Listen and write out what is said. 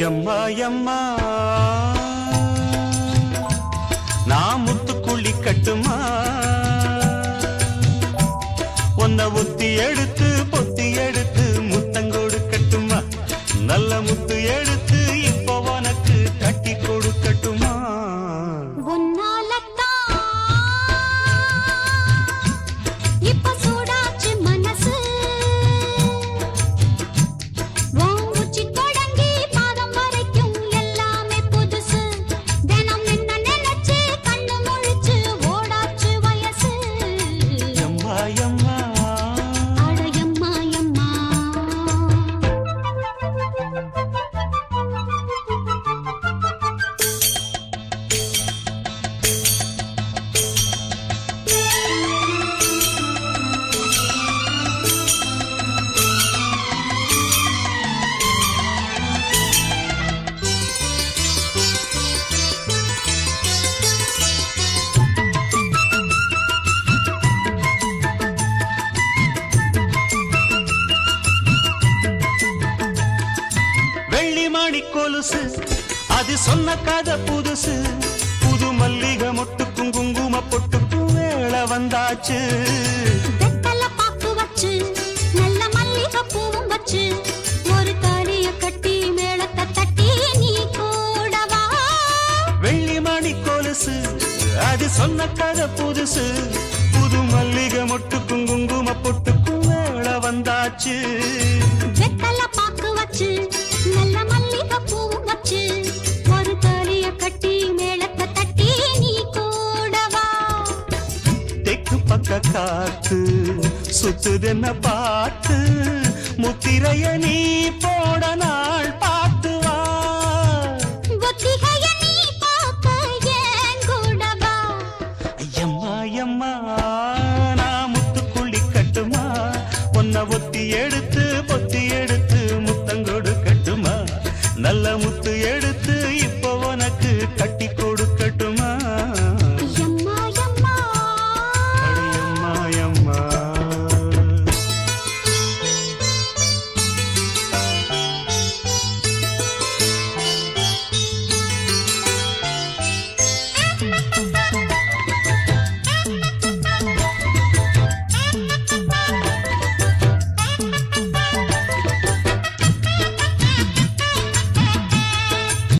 எம்மா எம்மா நான் முத்துக்குழி கட்டுமா உன்னை ஒத்தி எடுத்து பொத்தி எடுத்து முத்தங்கோடு கட்டுமா நல்ல முத்து எடுத்து இப்போ உனக்கு கட்டி கொடுக்கட்டுமா கொலுசு அது சொன்ன கதை புதுசு புது மல்லிகை மொட்டுக்கும் குங்கும பொட்டுக்கும் வேளை வந்தாச்சு வெத்தல பாக்கு வச்சு நல்ல மல்லிகை பூவும் வச்சு ஒரு தாலிய கட்டி மேளத்தை தட்டி நீ கூடவா வெள்ளி மணி கொலுசு அது சொன்ன கதை புதுசு புது மல்லிகை மொட்டுக்கும் குங்கும பொட்டுக்கும் வேளை வந்தாச்சு வெத்தல பாக்கு வச்சு நல்ல மல்லிகை பூவும் வச்சு ஒரு தாலிய கட்டி மேளத்தை தட்டி நீ கூடவா தெற்கு பக்க காத்து சுத்துதென்ன பாட்டு முத்திரைய நீ போட நாள் பார்த்து வா ஒத்திகைய நீ பார்க்க ஏன் கூடவா ஐயம்மா ஐயம்மா